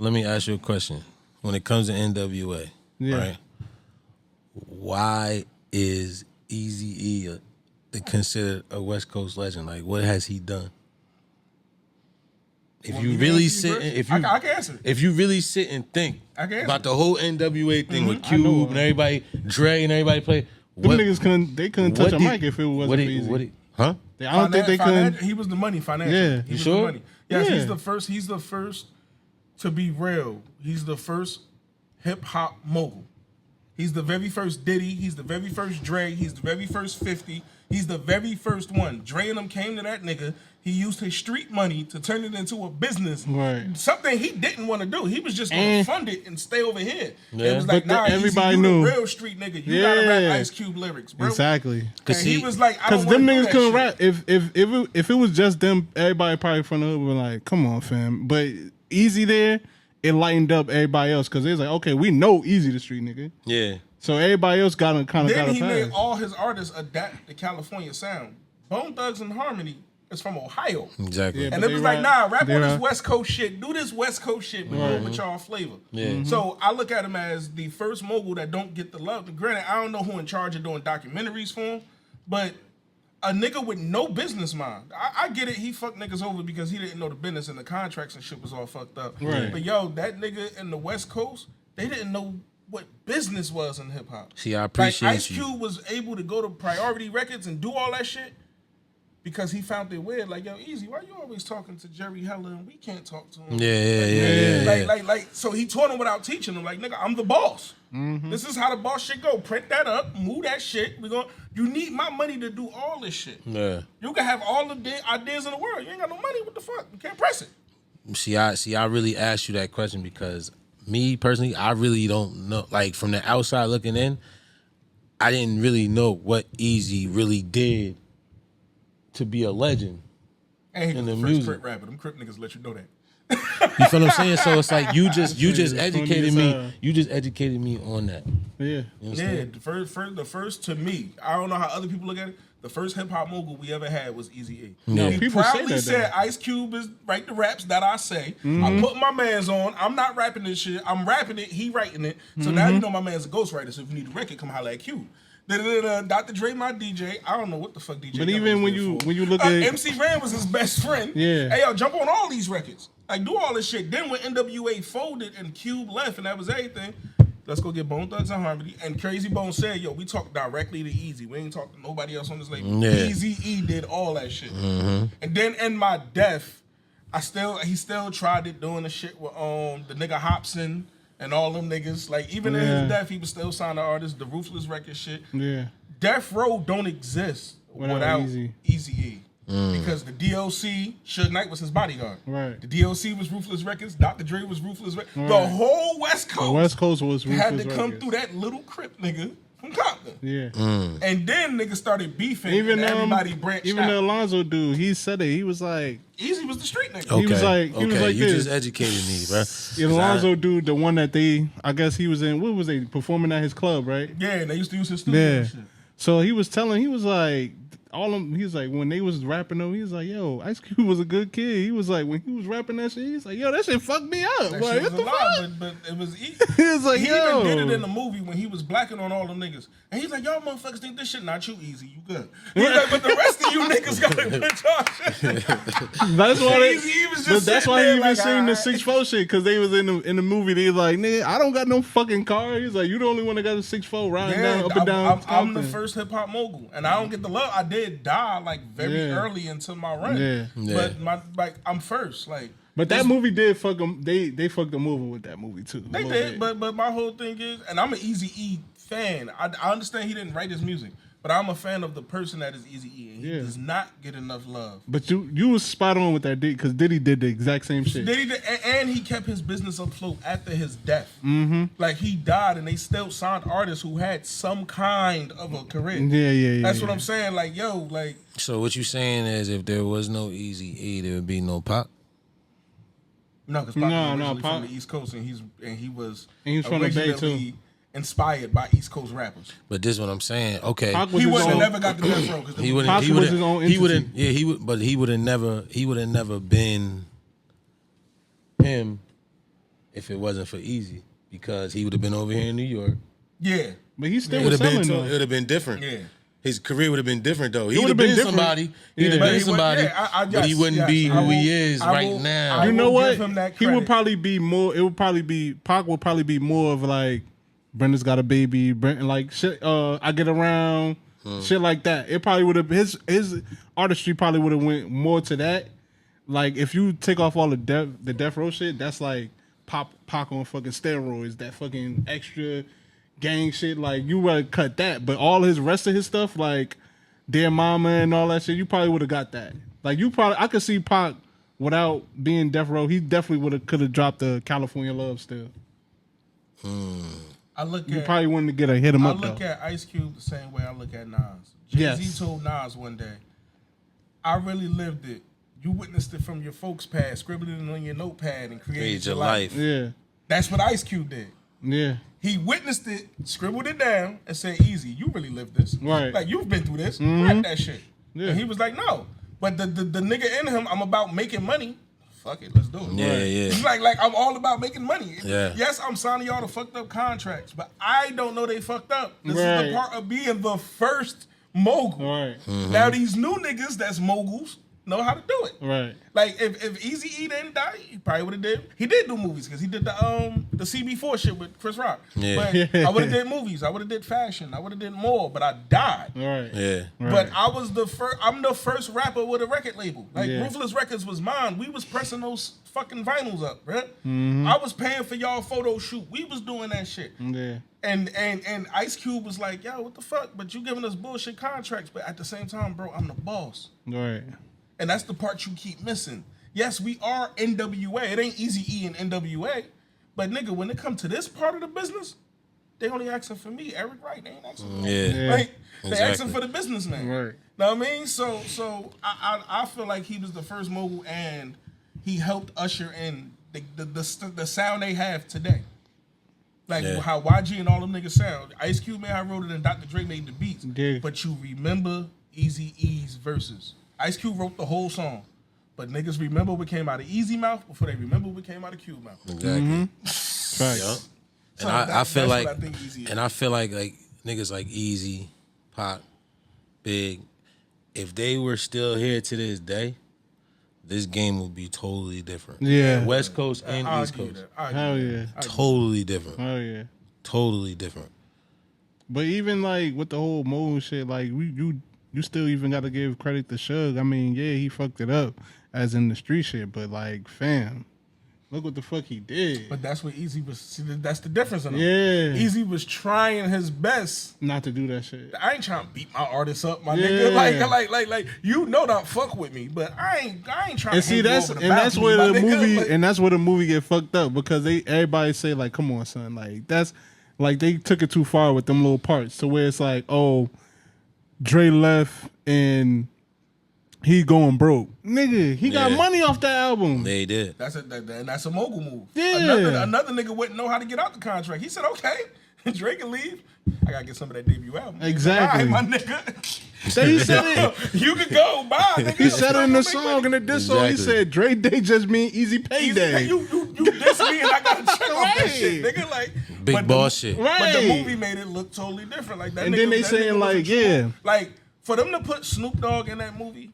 Let me ask you a question. When it comes to NWA, right? Why is Eazy-E considered a West Coast legend? Like, what has he done? If you really sit, I can answer. If you really sit and think about the whole NWA thing with Cube and everybody, Dre and everybody play, them niggas couldn't touch a mic if it wasn't for Eazy. Huh? I don't think they couldn't. He was the money financially. Yeah, he was sure? the money. Yes, he's the first. He's the first to be real. He's the first hip hop mogul. He's the very first Diddy. He's the very first Dre. He's the very first 50. He's the very first one. Dre and them came to that nigga. He used his street money to turn it into a business. Right. Something he didn't want to do. He was just going to fund it and stay over here. Yeah. It was like, nah, everybody Eazy, knew. You the real street nigga. You gotta rap Ice Cube lyrics, bro. Exactly. Because he was like, I don't them wanna niggas do couldn't that rap. If it was just them, everybody probably from the hood would be like, come on, fam. But Eazy there, it lightened up everybody else because it was like, okay, we know Eazy the street nigga. Yeah. So everybody else got a kind of. Then he made all his artists adapt the California sound. Bone Thugs and Harmony is from Ohio. Exactly. Yeah, and it was like, nah, rap on this West Coast shit. Do this West Coast shit, but do it with y'all flavor. Yeah. So I look at him as the first mogul that don't get the love. And granted, I don't know who in charge of doing documentaries for him, but a nigga with no business mind. I get it. He fucked niggas over because he didn't know the business and the contracts and shit was all fucked up. Right. But yo, that nigga in the West Coast, they didn't know what business was in hip hop. See, I appreciate like Ice Cube was able to go to Priority Records and do all that shit because he found it weird. Like, yo, Eazy, why you always talking to Jerry Heller and we can't talk to him? Yeah. Like, so he taught him without teaching him. Like, nigga, I'm the boss. Mm-hmm. This is how the boss shit go. Print that up, move that shit. You need my money to do all this shit. Yeah. You can have all the ideas in the world. You ain't got no money. What the fuck? You can't press it. See, I really asked you that question because me personally, I really don't know. Like, from the outside looking in, I didn't really know what Eazy really did to be a legend. And he in was the the first music. Crip rapper. Them Crip niggas let you know that. You feel what I'm saying? So it's like you just educated me. You just educated me on that. Yeah. Yeah, the first to me, I don't know how other people look at it. The first hip hop mogul we ever had was Eazy-E. Yeah. He People say proudly that, said Ice Cube is write the raps that I say. I'm putting my mans on. I'm not rapping this shit. I'm rapping it. He writing it. So now you know my man's a ghostwriter. So if you need a record, come holler at Cube. Dr. Dre, my DJ. I don't know what the fuck DJ. But even when you look at MC Ren was his best friend. Yeah. Hey yo, jump on all these records. Like do all this shit. Then when NWA folded and Cube left and that was everything. Let's go get Bone Thugs and Harmony. And Crazy Bone said, yo, we talk directly to Eazy. We ain't talk to nobody else on this label. Yeah. Eazy-E did all that shit. And then in my death, he still tried it doing the shit with the nigga Hobson and all them niggas. Like even in his death, he was still signing artists, the Ruthless Record shit. Yeah. Death Row don't exist without Eazy-E. Because the DLC, Suge Knight was his bodyguard. Right. The DLC was Ruthless Records. Dr. Dre was Ruthless Records. Right. The whole West Coast. The West Coast was Ruthless had to come Records. through that little Crip nigga from Compton. Yeah. And then niggas started beefing and everybody branched even out. the Alonzo dude, he said it. He was like, Eazy was the street nigga. Okay. He was like you this. just educated me, bro. The Alonzo dude, the one that I guess he was in, what was they performing at his club, right? Yeah, and they used to use his studio and shit. So he was like, he was like, when they was rapping though, he was like, yo, Ice Cube was a good kid. He was like, when he was rapping that shit, he's like, yo, that shit fucked me up. That like, shit what was the alive, fuck? but it was he was like, he yo. even did it in the movie when he was blacking on all them niggas. And he's like, y'all motherfuckers think this shit not you Easy, you good. He's like, but the rest of you niggas gotta put y'all shit. That's why Eazy was just that's why you even like, seen the 6'4" shit, because they was in the movie. They was like, nigga, I don't got no fucking car. He's like, you the only one that got a 6'4" riding down up and down. I'm the first hip hop mogul, and I don't get the love. I did die like very early into my run, but I'm first. Like, but that movie did fuck them. They fucked them over with that movie too. They did, but my whole thing is, and I'm an Eazy-E fan. I understand he didn't write his music, but I'm a fan of the person that is Eazy-E, and he does not get enough love. But you was spot on with that, because Diddy did the exact same shit. Diddy did, and he kept his business afloat after his death. Like he died, and they still signed artists who had some kind of a career. Yeah. That's what I'm saying. Like, yo, like. So what you saying is, if there was no Eazy-E, there would be no Pac? No, because Pac was originally from the East Coast, and he was from the Bay too. Inspired by East Coast rappers. But this is what I'm saying. Okay, he would have never got the death row. He wouldn't. Yeah, he would have never been him if it wasn't for Eazy, because he would have been over here in New York. Yeah. But he still It would was have been selling though. it would have been different. Yeah. His career would have been different though. He'd would've have been been different. somebody. He'd Yeah. have But been he would- somebody. yeah, but he wouldn't yes, be I who will- he is I right will- now. I You will know what? give him that He would credit. probably be more. It would probably be Pac would probably be more of like Brenda's got a baby. Brent like shit. I get around. Shit like that. It probably would have his artistry probably would have went more to that. Like if you take off all the death row shit, that's like Pac on fucking steroids. That fucking extra gang shit. Like you would cut that, but all his rest of his stuff, like Dear Mama and all that shit, you probably would have got that. Like you probably, I could see Pac without being death row. He definitely could have dropped the California Love still. I look You at probably wanted to hit him I up look though. at Ice Cube the same way I look at Nas. Jay-Z Yes. told Nas one day, I really lived it. You witnessed it from your folks' past, scribbled it on your notepad and created Create your your life. life. Yeah, That's what Ice Cube did. yeah, He witnessed it, scribbled it down, and said, Easy, you really lived this. Right. Like, you've been through this. Write that shit. Yeah. And he was like, no. But the nigga in him, I'm about making money. Fuck it, let's do it. Yeah, yeah. He's like I'm all about making money. Yeah. Yes, I'm signing y'all to fucked up contracts, but I don't know they fucked up. This is Right. the part of being the first mogul. right, Now these new niggas that's moguls know how to do it. right. Like if Eazy-E didn't die, he probably would have did. He did do movies because he did the CB4 shit with Chris Rock. Yeah. But I would have did movies. I would have did fashion. I would have did more. But I died. Right. Yeah. Right. But I was the first. I'm the first rapper with a record label. Like Yeah. Ruthless Records was mine. We was pressing those fucking vinyls up, right? Mm-hmm. I was paying for y'all photo shoot. We was doing that shit. Yeah. And Ice Cube was like, yo, what the fuck? But you giving us bullshit contracts. But at the same time, bro, I'm the boss. Right. And that's the part you keep missing. Yes, we are NWA. It ain't Eazy-E and NWA. But nigga, when it comes to this part of the business, they only asking for me, Eric Wright. They ain't asking for me. Yeah. Like, they Exactly. asking for the businessman. Right. Know what I mean? So I feel like he was the first mogul and he helped usher in the sound they have today. Like Yeah. how YG and all them niggas sound. Ice Cube, man, I wrote it and Dr. Dre made the beats. Yeah. But you remember Eazy-E's verses. Ice Cube wrote the whole song. But niggas remember what came out of Eazy mouth before they remember what came out of Cube mouth. Exactly. Facts. Yup. So And I that's feel what like, I think Eazy is. and I feel like niggas like Eazy, Pac, Big, if they were still here to this day, this game would be totally different. Yeah. West Coast and I'll East give you Coast, that. I'll Hell give you yeah. that. totally different. Oh yeah. Totally different. But even like with the whole Mogul shit, like you still even got to give credit to Suge. I mean, yeah, he fucked it up as in the street shit, but like, fam, look what the fuck he did. But that's what Eazy was. See, that's the difference in him. Yeah. Eazy was trying his best. Not to do that shit. I ain't trying to beat my artists up, my Yeah. nigga. Like, you know, don't fuck with me, but I ain't trying. And to see, hang you that's over and that's balcony, where my the nigga. movie Like, and that's where the movie get fucked up because everybody say like, come on, son, like that's like they took it too far with them little parts to where it's like, oh, Dre left and he going broke, nigga. He got Yeah. money off that album. They did. and that's a mogul move. Yeah. Another nigga wouldn't know how to get out the contract. He said, okay, Drake can leave. I gotta get some of that debut album. Exactly. All right, my nigga. So he said it. You can go. Bye, nigga. He said it in the Make song money. in the diss song. He Exactly. said Dre Day just mean easy Easy, payday. you diss me and I gotta check off that shit, Right. nigga. Like Big but boss the, shit. But the Right. movie made it look totally different. Like that. And nigga, then they that saying, nigga was like, a true- yeah. like for them to put Snoop Dogg in that movie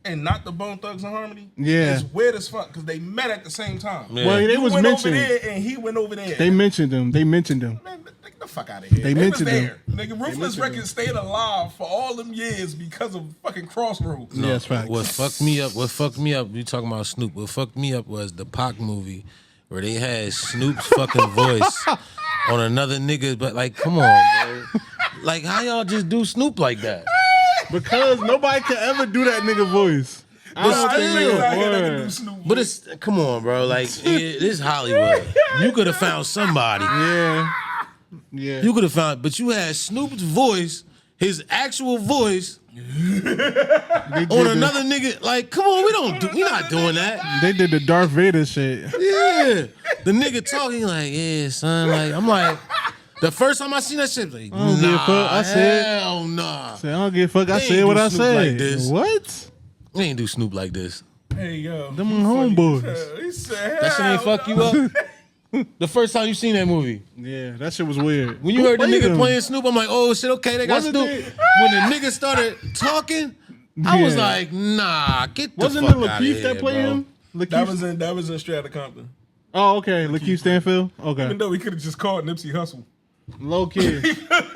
and not the Bone Thugs and Harmony, Yeah. is weird as fuck because they met at the same time. Yeah. Well, they You was went mentioned. over there and he went over there. They mentioned him. Man, Get the fuck out of here. They was mentioned there. him. Nigga, Ruthless mentioned Records stayed alive for all them years because of fucking Crossroads. No. Yes, facts. What fucked me up, you talking about Snoop, what fucked me up was the Pac movie where they had Snoop's fucking voice on another nigga, but like, come on, bro. Like, how y'all just do Snoop like that? Because nobody could ever do that nigga voice. I But don't still, think Niggas out here that can word. do Snoop. But it's, come on, bro. Like, this is Hollywood. You could have found somebody. Yeah. Yeah. You could have found, but you had Snoop's voice, his actual voice, They on did another nigga. Like, come on, we not doing that. They did the Darth Vader shit. Yeah. The nigga talking like, yeah, son. Like, I'm like, the first time I seen that shit, like, don't give a nah, fuck. I said- hell nah. Say, I don't give a fuck. I They said ain't what do I Snoop said. like this. What? We ain't do Snoop like this. Hey yo, Them he funny homeboys. as hell. He said, That shit ain't hell fuck you no. up. The first time you seen that movie. Yeah, that shit was weird. When you heard the nigga playing Snoop, I'm like, oh shit, okay, they got Wasn't Snoop. it- When the nigga started talking, I was Yeah. like, nah, get the Wasn't fuck it out of Lakeith here, that played bro. him? That was in Straight Outta Compton. Oh, okay. Lakeith Stanfield. Even Okay. though he could have just called Nipsey Hussle. Low key.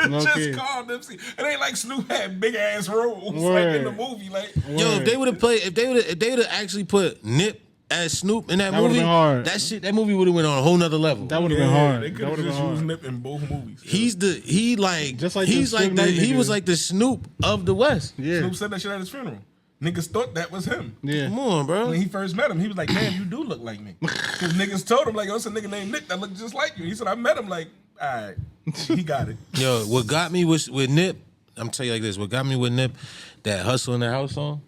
Low Just key. called Nipsey. It ain't like Snoop had big ass roles like Word. in the movie. Like Yo, if they would have played, if they would have actually put Nip as Snoop in that That would've movie, been hard. that movie would have went on a whole nother level. That would have been hard. They could That have would have just been used hard. Nip in both movies. Just like Just like the he Suge Knight was nigga. like the Snoop of the West. Snoop Yeah. said that shit at his funeral. Niggas thought that was him. Yeah. Come on, bro. When he first met him, he was like, "Damn, you do look like me." Because niggas told him like, "Oh, it's a nigga named Nick that look just like you." He said, "I met him like, all right, he got it." Yo, what got me with Nip, I'm tell you like this, what got me with Nip, that Hustle in the House song,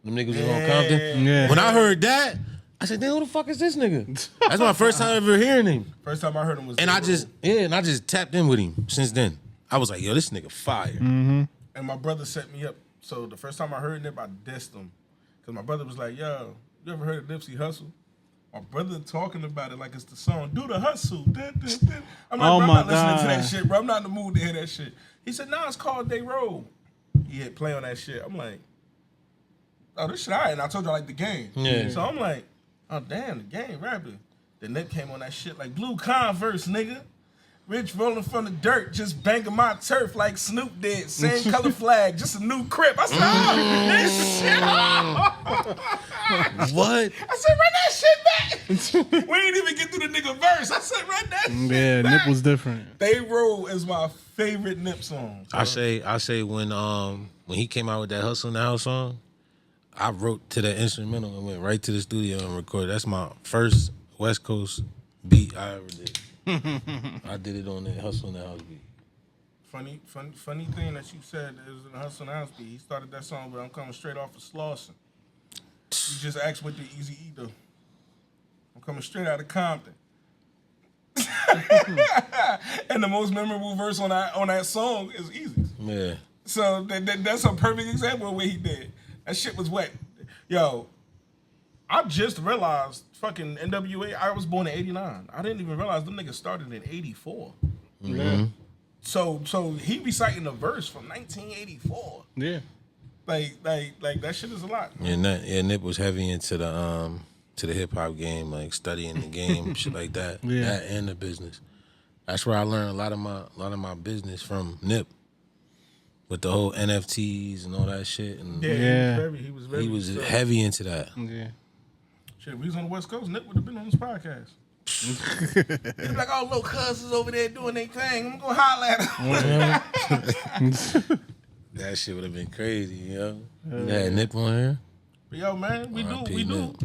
them niggas was on Compton. Yeah. When I heard that, I said, damn, who the fuck is this nigga? That's my first time ever hearing him. First time I heard him was And Day I just, Road. and I just tapped in with him since then. I was like, yo, this nigga fire. And my brother set me up. So the first time I heard Nip, I dissed him. Because my brother was like, yo, you ever heard of Nipsey Hussle? My brother talking about it like it's the song, do the hustle. Dun, dun, dun. I'm like, Oh bro, I'm my not listening to that God. shit, bro. I'm not in the mood to hear that shit. He said, nah, it's called Day Road. He hit play on that shit. I'm like, oh, this shit all right. And I told you I like the game. Yeah. So I'm like, oh, damn, the game rapping. The Nip came on that shit like Blue Converse, nigga. Rich rolling from the dirt, just banging my turf like Snoop did. Same color flag, just a new crib. I said, oh, this shit. What? I said, run that shit back. We ain't even get through the nigga verse. I said, run that shit Yeah, back. Nip was different. They Roll is my favorite Nip song. I say when he came out with that Hustle in the House song, I wrote to the instrumental and went right to the studio and recorded. That's my first West Coast beat I ever did. I did it on that Hustle in the House beat. Funny thing that you said is in the Hustle and House beat. He started that song, but I'm coming straight off of Slauson. You just asked what the Eazy E do. I'm coming straight out of Compton. And the most memorable verse on that song is Eazy's. Yeah. So that's a perfect example of what he did. That shit was wet. Yo, I just realized fucking NWA, I was born in 89. I didn't even realize them niggas started in 84. Yeah. So he reciting a verse from 1984. Yeah. Like that shit is a lot. Nip was heavy into the hip hop game, like studying the game, shit like that. Yeah. That and the business. That's where I learned a lot of my business from Nip. With the whole NFTs and all that shit. And Yeah. He was very he was heavy into that. Yeah. Shit, if we was on the West Coast, Nick would have been on this podcast. He'd be like, all little cousins over there doing their thing. I'm gonna holler at them. That shit would have been crazy, yo. You had Nip on here. But yo, man, we R.I.P. do Nip.